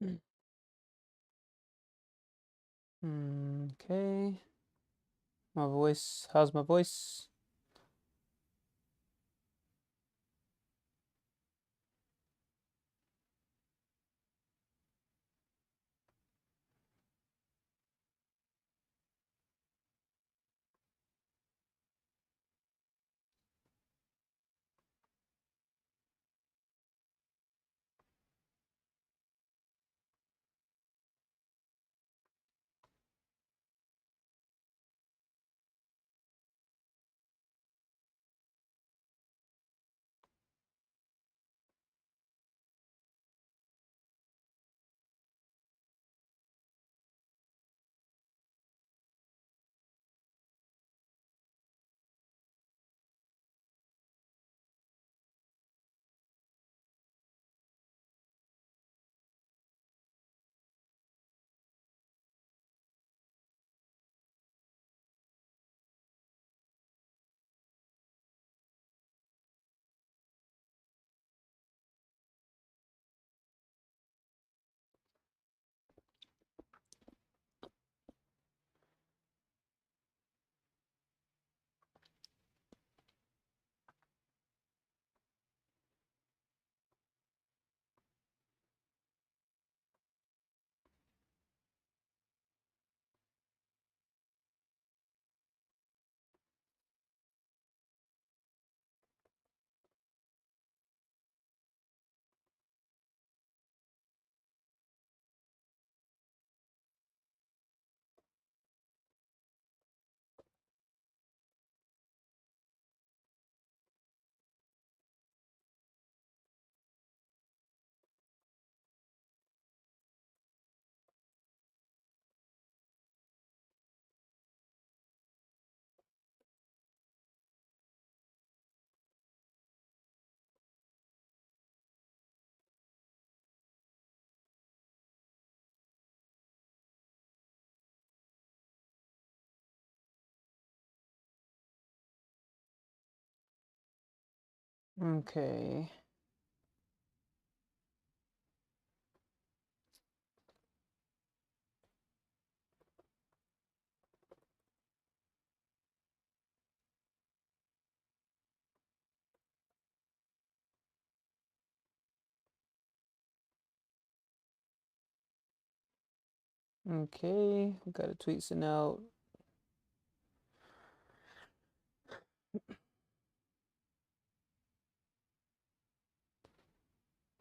Okay. My voice. How's my voice? Okay. Okay. We got a tweet sent out.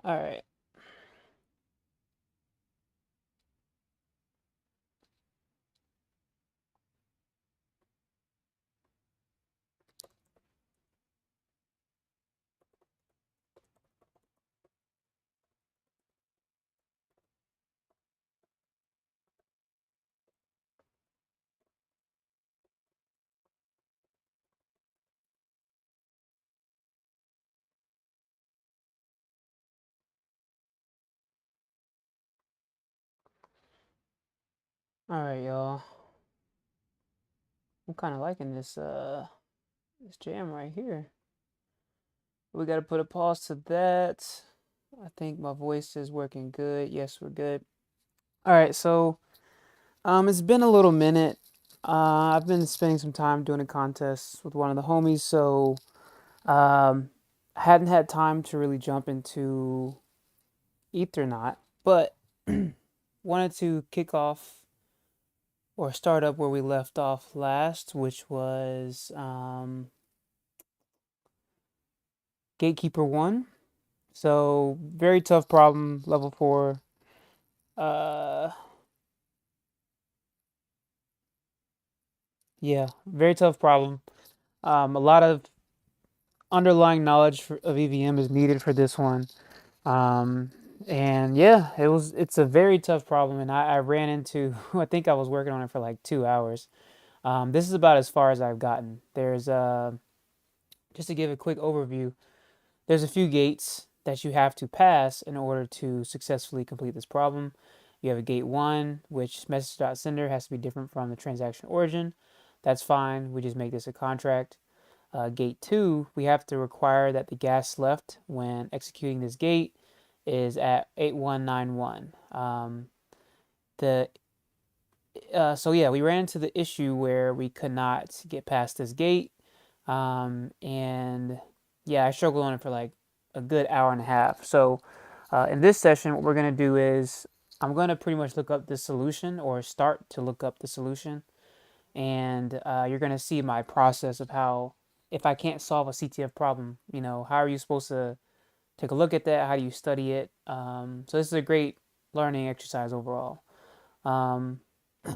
All right. All right, y'all. I'm kind of liking this jam right here. We got to put a pause to that. I think my voice is working good. Yes, we're good. All right, so it's been a little minute. I've been spending some time doing a contest with one of the homies, so I hadn't had time to really jump into Ethernaut, but wanted to kick off or start up where we left off last, which was Gatekeeper 1. So, very tough problem, level 4. Uh, yeah, very tough problem. A lot of underlying knowledge of EVM is needed for this one. Um, and yeah, it's a very tough problem, and I ran into I think I was working on it for like 2 hours. This is about as far as I've gotten. There's just to give a quick overview, there's a few gates that you have to pass in order to successfully complete this problem. You have a gate 1, which message.sender has to be different from the transaction origin. That's fine. We just make this a contract. Gate 2, we have to require that the gas left when executing this gate is at 8191. The So yeah, we ran into the issue where we could not get past this gate, and yeah, I struggled on it for like a good hour and a half. So in this session, what we're gonna do is I'm gonna pretty much look up the solution or start to look up the solution, and you're gonna see my process of how if I can't solve a CTF problem, how are you supposed to take a look at that? How do you study it? So this is a great learning exercise overall. Um,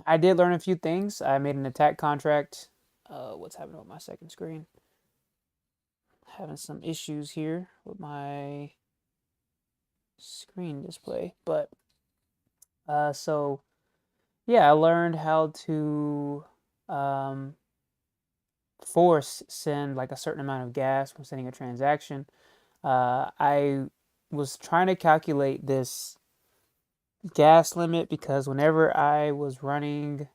I did learn a few things. I made an attack contract. What's happening with my second screen? Having some issues here with my screen display. But so yeah, I learned how to um, force send like a certain amount of gas when sending a transaction. I was trying to calculate this gas limit because whenever I was running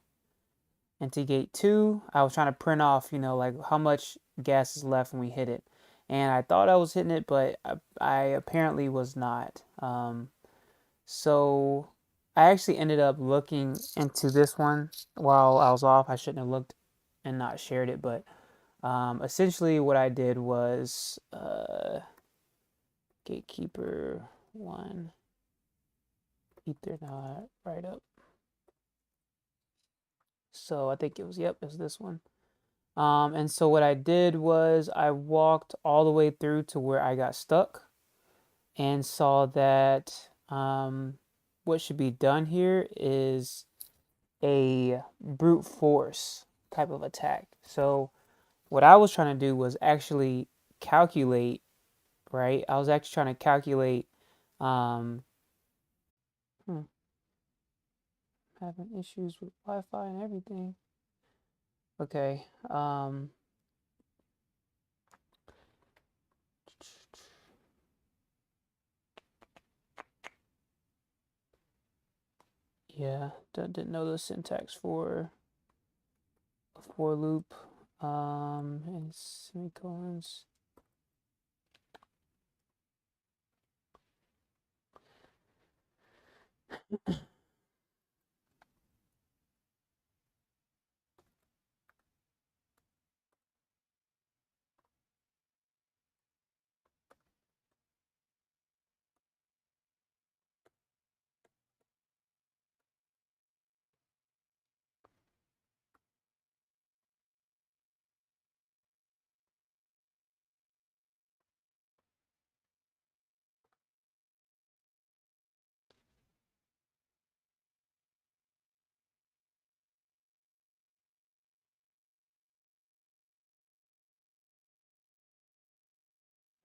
into gate 2, I was trying to print off, like how much gas is left when we hit it. And I thought I was hitting it, but I apparently was not. So I actually ended up looking into this one while I was off. I shouldn't have looked and not shared it, but essentially what I did was gatekeeper 1, Ethernaut, right up. So I think it was, yep, it was this one. And so what I did was I walked all the way through to where I got stuck and saw that what should be done here is a brute force type of attack. So what I was trying to do was actually calculate, right? I was actually trying to calculate, um, hmm, having issues with Wi-Fi and everything. Okay. Yeah, didn't know the syntax for a for loop, and semicolons.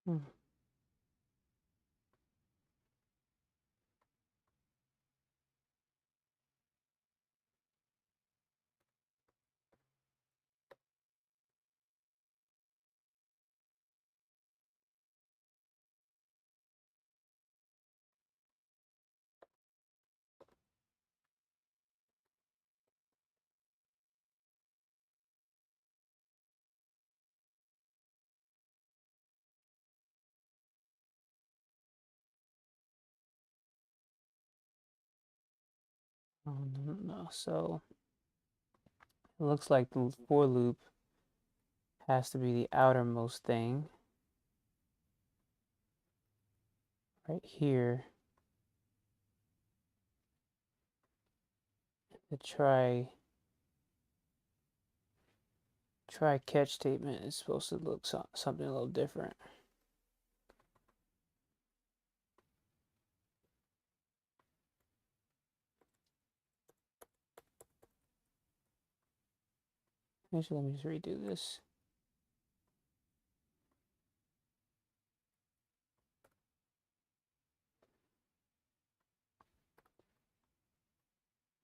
Hmm. Oh, no. So it looks like the for loop has to be the outermost thing right here. The try catch statement is supposed to look something a little different. Actually, let me just redo this.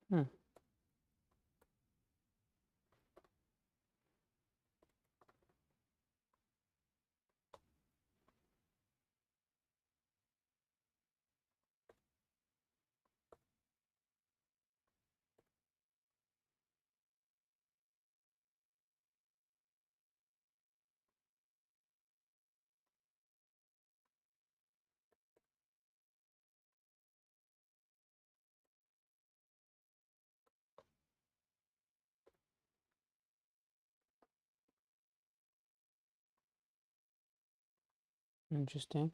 Hmm. Interesting.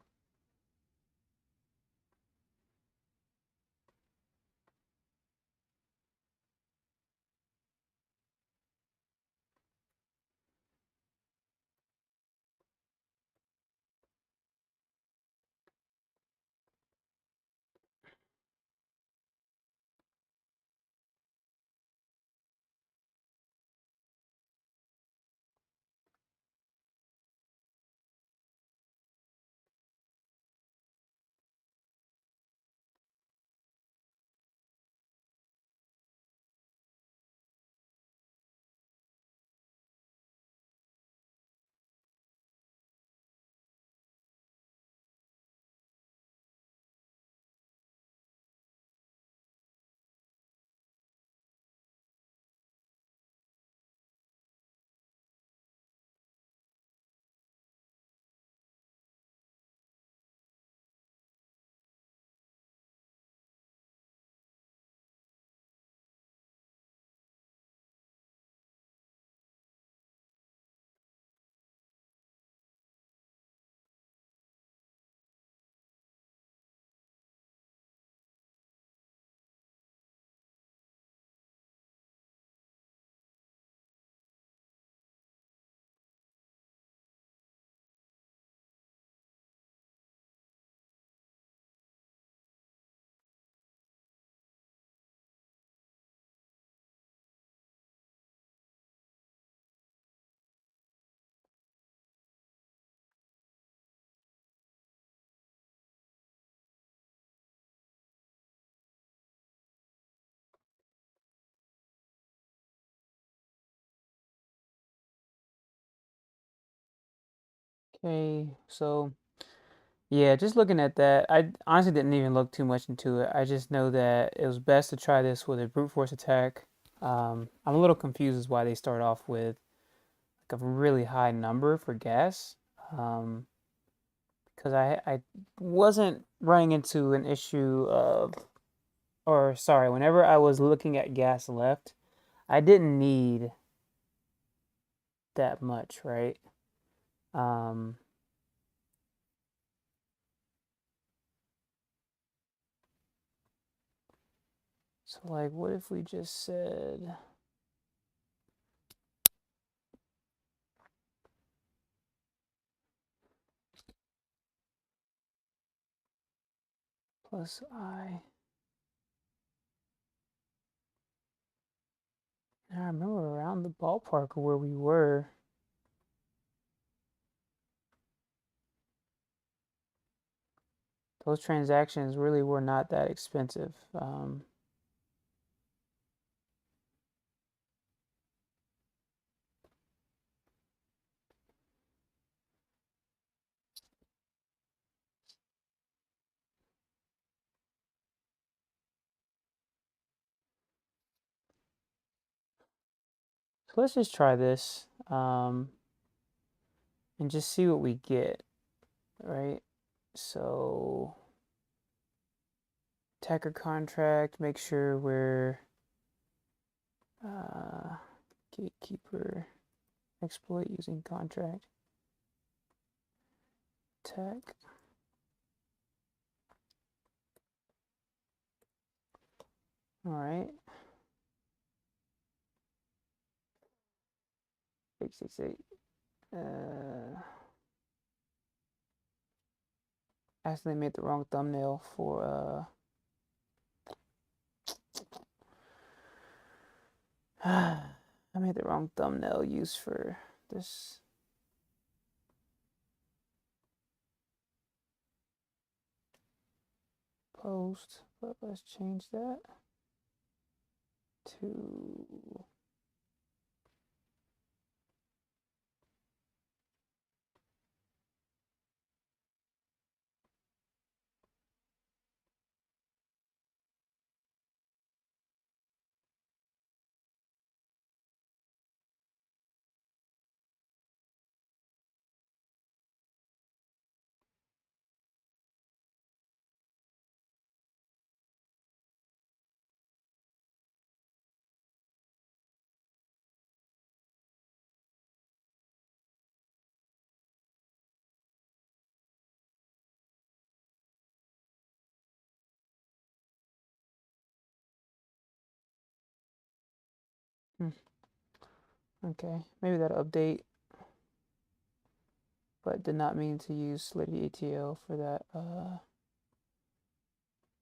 Okay, so yeah, just looking at that, I honestly didn't even look too much into it. I just know that it was best to try this with a brute force attack. I'm a little confused as why they start off with like a really high number for gas. Um, because I wasn't running into an issue of, or sorry, whenever I was looking at gas left, I didn't need that much, right? Um, so like, what if we just said plus I? I remember around the ballpark of where we were. Those transactions really were not that expensive. So let's just try this and just see what we get, right? So, attacker contract, make sure we're uh, gatekeeper, exploit using contract, tech. All right. 868. Accidentally made the wrong thumbnail for I made the wrong thumbnail used for this post, but let's change that to Okay, maybe that'll update, but did not mean to use Solidity ATL for that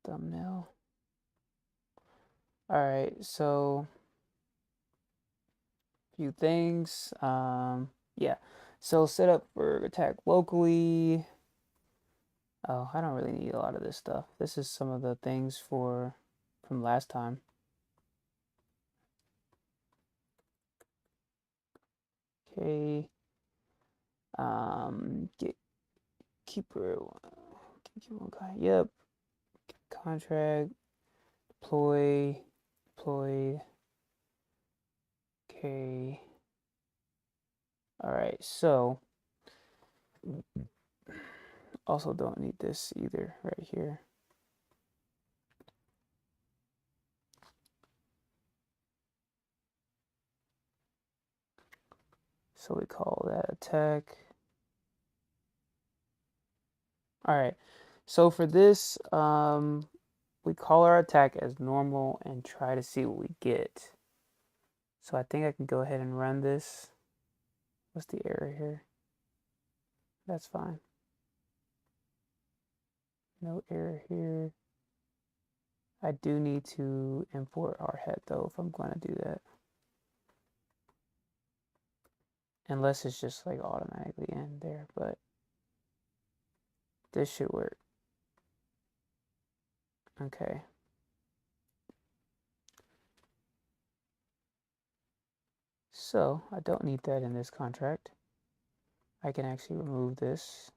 thumbnail. All right, so few things. Yeah, so set up for attack locally. Oh, I don't really need a lot of this stuff. This is some of the things from last time. Okay. Get keeper. Keep one guy. Yep. Contract. Deploy. Okay. All right. So also don't need this either right here. So we call that attack. All right. So for this, we call our attack as normal and try to see what we get. So I think I can go ahead and run this. What's the error here? That's fine. No error here. I do need to import our head though if I'm going to do that. Unless it's just like automatically in there, but this should work. Okay. So I don't need that in this contract. I can actually remove this.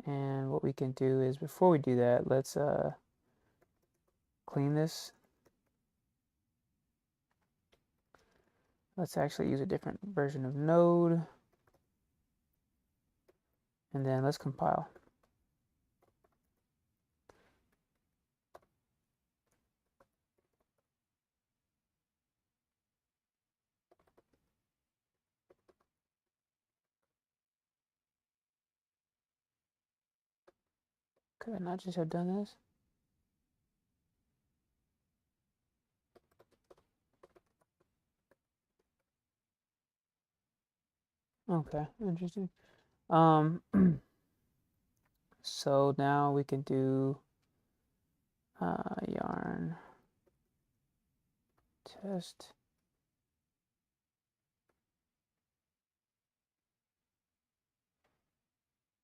And what we can do is before we do that, let's clean this. Let's actually use a different version of Node. And then let's compile. Could I not just have done this? Okay, interesting. So now we can do yarn test.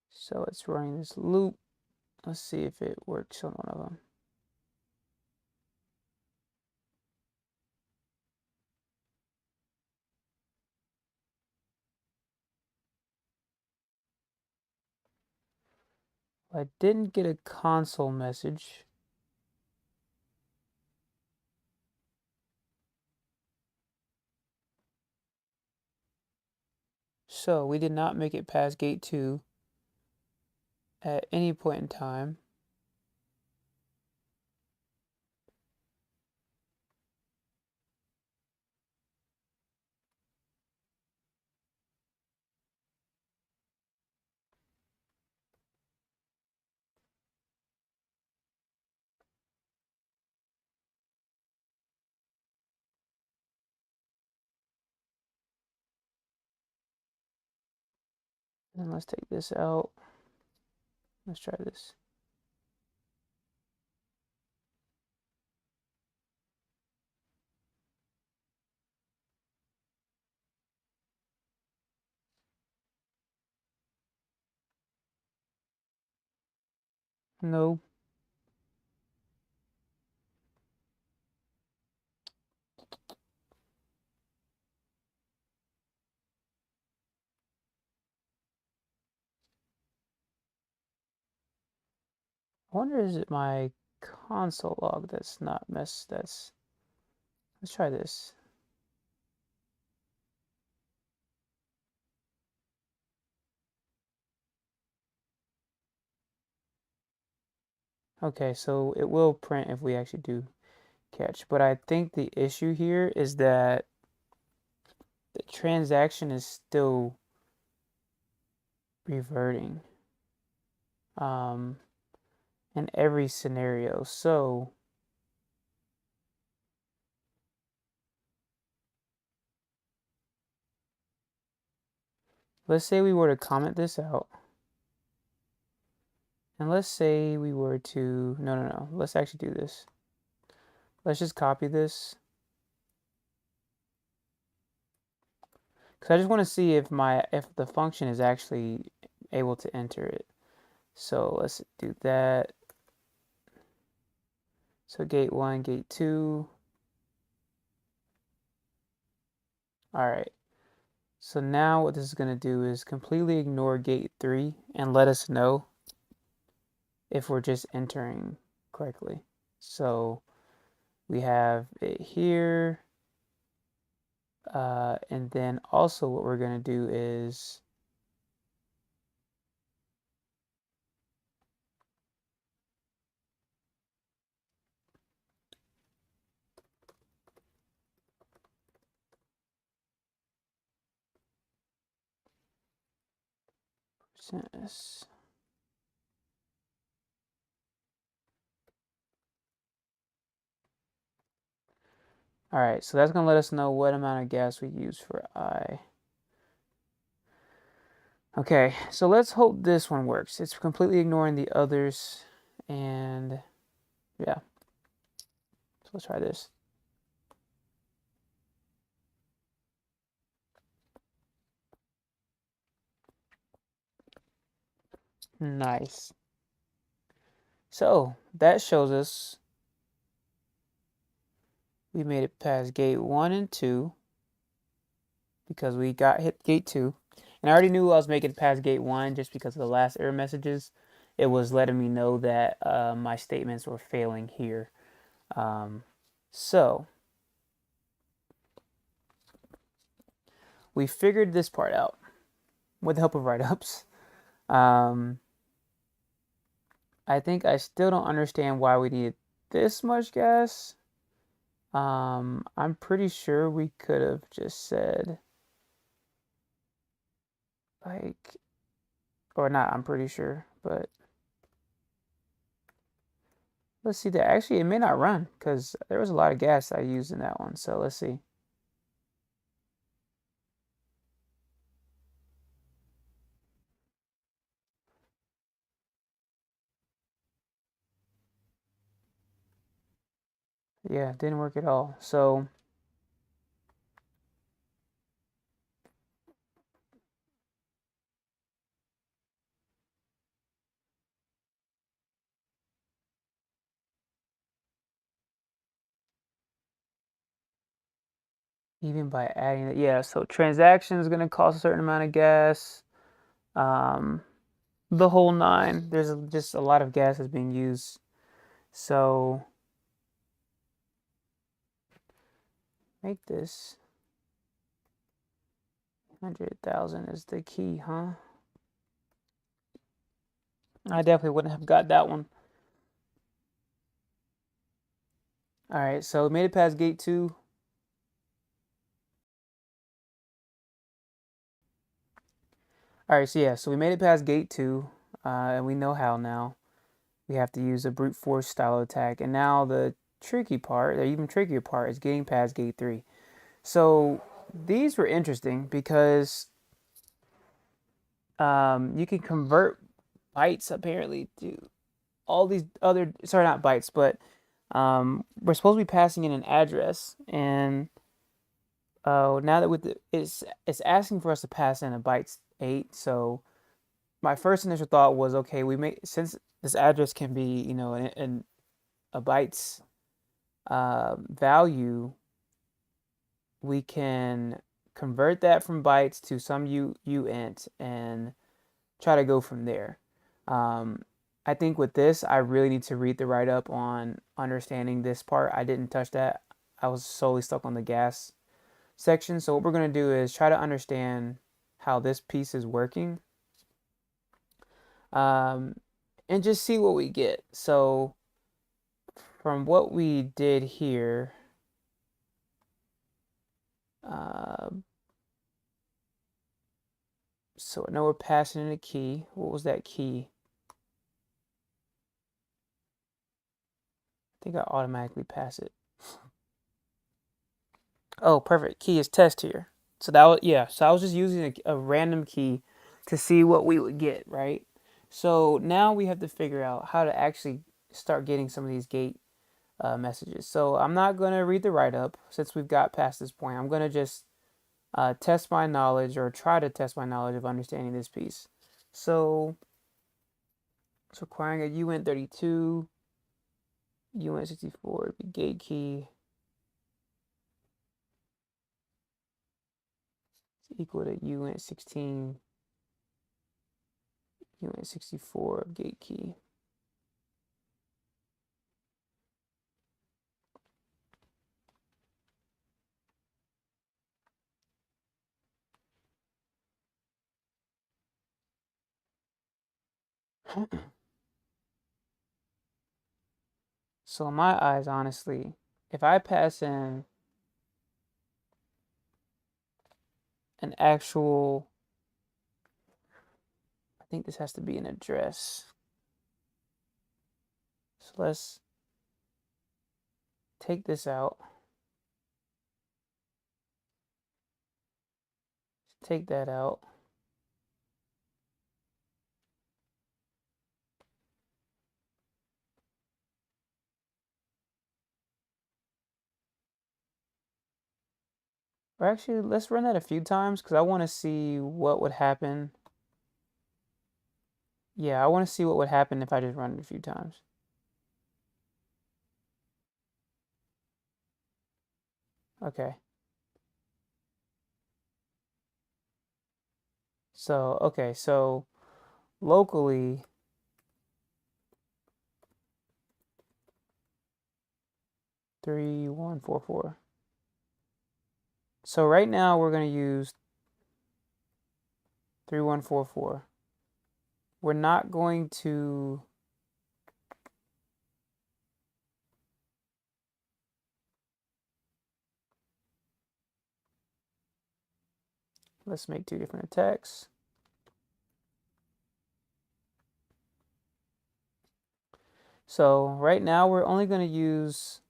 So it's running this loop. Let's see if it works on one of them. I didn't get a console message. So we did not make it past gate 2 at any point in time. And let's take this out. Let's try this. No. I wonder is it my console log that's not messed. Let's try this. Okay, so it will print if we actually do catch. But I think the issue here is that the transaction is still reverting in every scenario. So let's say we were to comment this out. And let's say we were to, no. Let's actually do this. Let's just copy this. Because I just want to see if the function is actually able to enter it. So let's do that. So gate 1, gate 2. All right. So now what this is going to do is completely ignore gate 3 and let us know if we're just entering correctly. So we have it here. And then also what we're going to do is %s. All right, so that's going to let us know what amount of gas we use for I. Okay, so let's hope this one works. It's completely ignoring the others, and yeah. So let's try this. Nice. So that shows us we made it past gate 1 and 2 because we got hit gate 2. And I already knew I was making it past gate 1 just because of the last error messages. It was letting me know that my statements were failing here. So we figured this part out with the help of write-ups. I think I still don't understand why we needed this much gas. I'm pretty sure we could have just said, like, or not, I'm pretty sure, but let's see that. Actually, it may not run because there was a lot of gas I used in that one. So let's see. Yeah, it didn't work at all. So even by adding it, yeah, so transaction is going to cost a certain amount of gas. The whole nine. There's just a lot of gas that's being used. So make this 100,000 is the key, huh? I definitely wouldn't have got that one. All right, so we made it past gate 2. All right, so yeah, so we made it past gate 2, and we know how now. We have to use a brute force style attack, and now the tricky part, the even trickier part, is getting past gate 3. So these were interesting because you can convert bytes apparently to all these other, sorry, not bytes, but we're supposed to be passing in an address, and now that it's asking for us to pass in a bytes 8. So my first initial thought was, okay, since this address can be, a bytes value, we can convert that from bytes to some uint and try to go from there. I think with this, I really need to read the write-up on understanding this part. I didn't touch that. I was solely stuck on the gas section. So what we're going to do is try to understand how this piece is working, and just see what we get. So from what we did here, so now we're passing in a key. What was that key? I think I automatically pass it. Oh, perfect. Key is test here. So that was, yeah. So I was just using a random key to see what we would get, right? So now we have to figure out how to actually start getting some of these gate messages. So I'm not going to read the write up since we've got past this point. I'm going to just test my knowledge or try to test my knowledge of understanding this piece. So it's requiring a UN32, UN64, the gate key is equal to UN16, UN64 of gate key. So in my eyes, honestly, if I pass in an actual, I think this has to be an address. So let's take this out, take that out. Or actually, let's run that a few times because I want to see what would happen. Yeah, I want to see what would happen if I just run it a few times. Okay. So locally, 3144. So right now we're going to use 3144. We're not going to, let's make two different attacks. So right now we're only going to use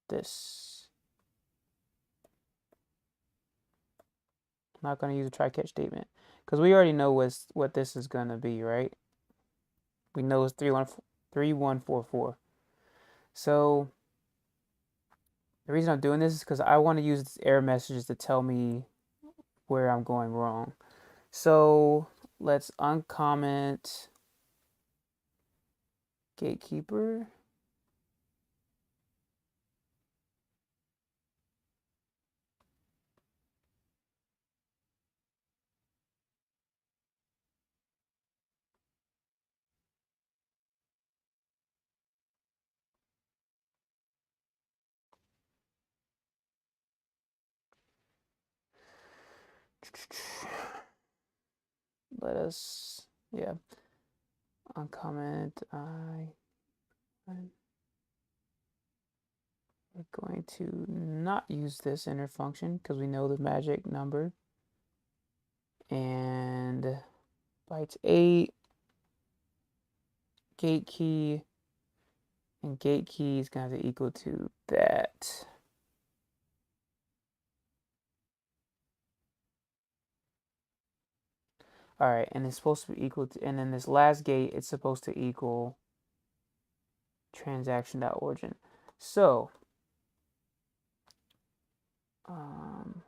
this. I'm not going to use a try-catch statement because we already know what this is going to be, right? We know it's 3144. So the reason I'm doing this is because I want to use error messages to tell me where I'm going wrong. So let's uncomment gatekeeper. Let us, yeah, uncomment we're going to not use this inner function because we know the magic number. And bytes 8, gate key, and gate key is going to have to equal to that. All right, and it's supposed to be equal to, and then this last gate, it's supposed to equal transaction.origin. So, um,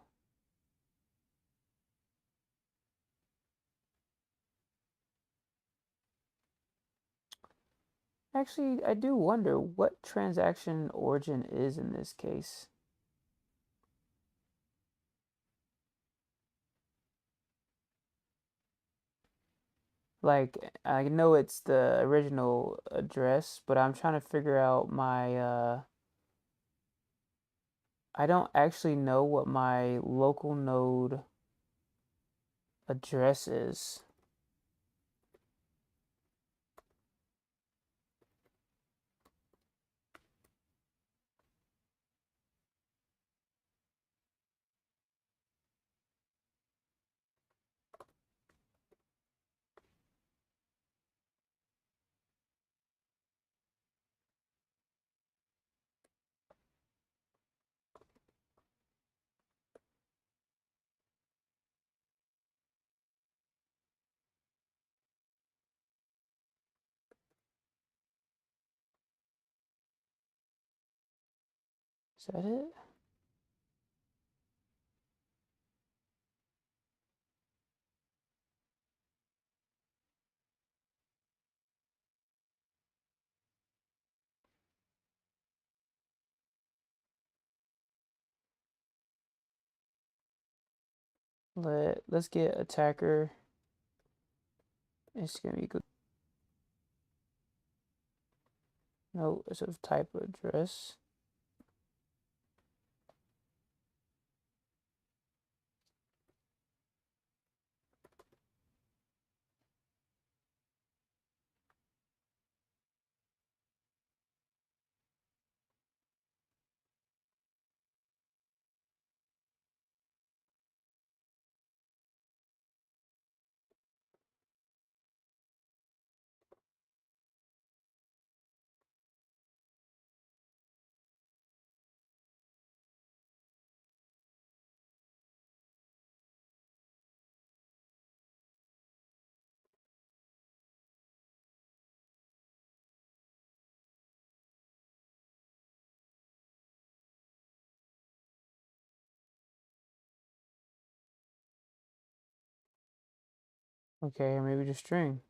actually, I do wonder what transaction origin is in this case. Like, I know it's the original address, but I'm trying to figure out my, I don't actually know what my local node address is. Is that it? Let's get attacker. It's gonna be good. No, it's a type of address. Okay, maybe just string.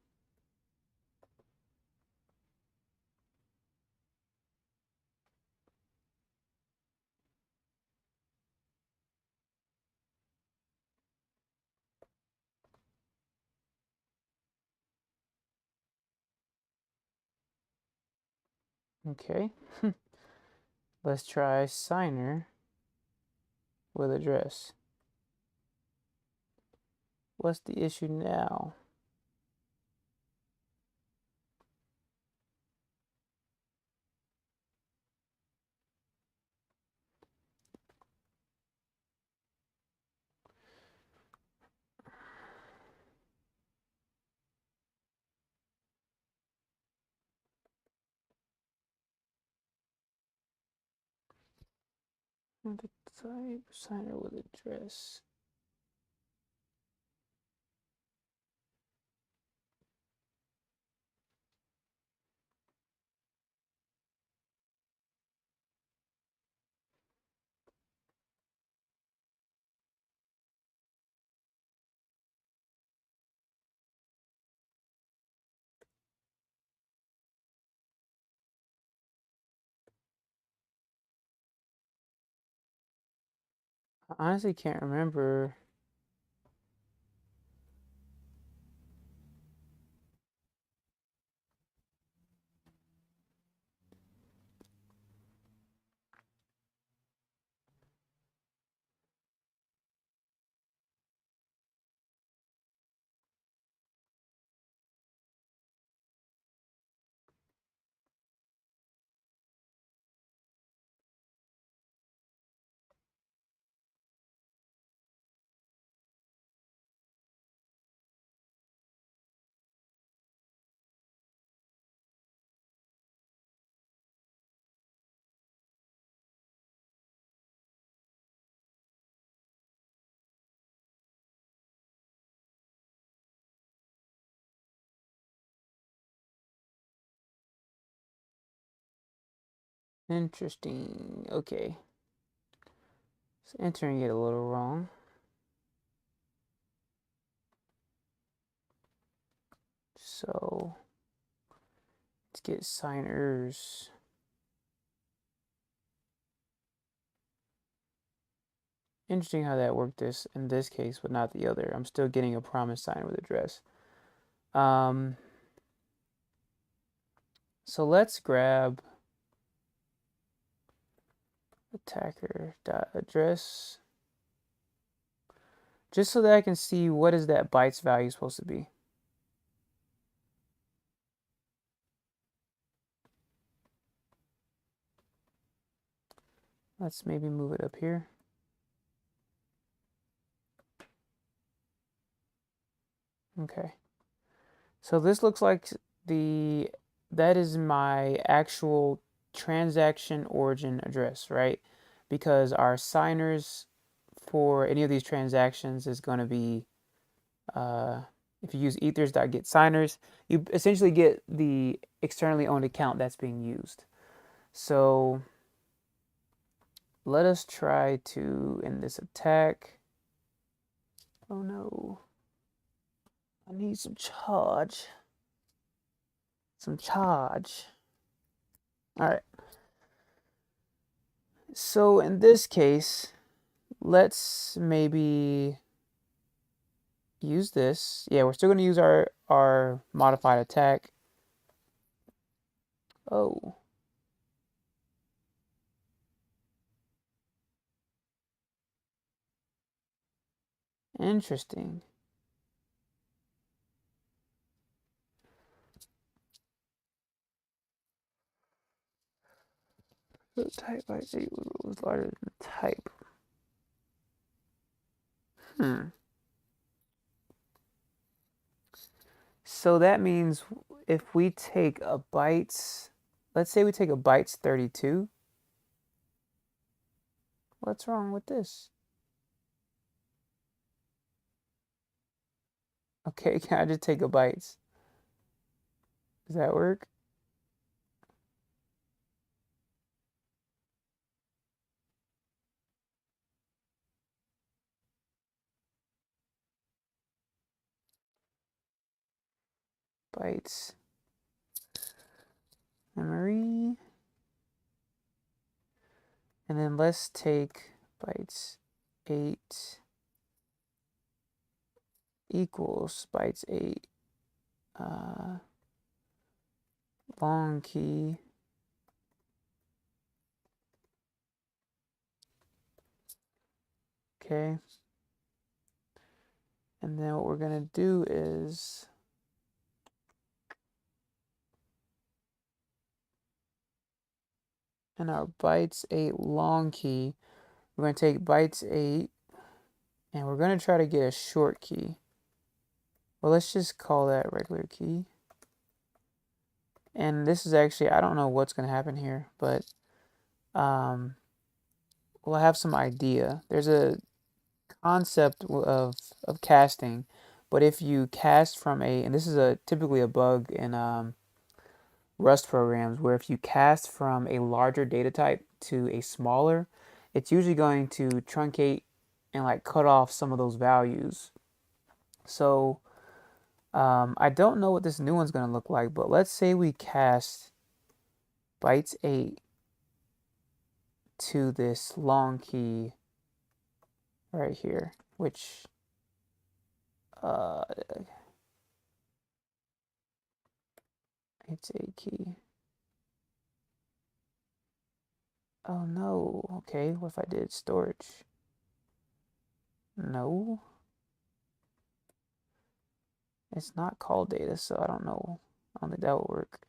Okay. Let's try signer with address. What's the issue now? The type signer with address. I honestly can't remember. Interesting. Okay. So entering it a little wrong. So let's get signers. Interesting how that worked this in this case, but not the other. I'm still getting a promise signer with address. So let's grab attacker dot address just so that I can see what is that bytes value supposed to be. Let's maybe move it up here. Okay. So this looks like that is my actual transaction origin address, right? Because our signers for any of these transactions is going to be, if you use ethers.getSigners, you essentially get the externally owned account that's being used. So let us try to end this attack. Oh no. I need some charge. Some charge. Alright. So in this case, let's maybe use this. Yeah, we're still going to use our modified attack. Oh. Interesting. The type by 8 was larger than the type. So that means if we take a bytes, let's say we take a bytes 32. What's wrong with this? Okay, can I just take a bytes? Does that work? Bytes. Memory. And then let's take bytes 8 equals bytes 8. Long key. Okay. And then what we're going to do is in our bytes 8 long key, we're going to take bytes 8 and we're going to try to get a short key. Well, let's just call that regular key. And this is actually, I don't know what's going to happen here, but we'll have some idea. There's a concept of casting, but if you cast from and this is typically a bug in Rust programs, where if you cast from a larger data type to a smaller, it's usually going to truncate and like cut off some of those values. So I don't know what this new one's going to look like, but let's say we cast bytes 8 to this long key right here, which it's a key. Oh no. Okay, what if I did storage? No. It's not called data, so I don't know. I don't think that would work.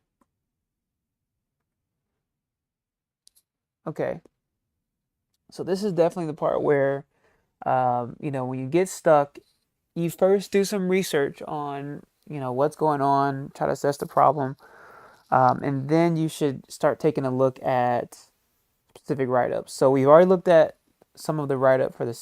Okay. So this is definitely the part where, when you get stuck, you first do some research on, what's going on, try to assess the problem, and then you should start taking a look at specific write-ups. So we've already looked at some of the write-up for the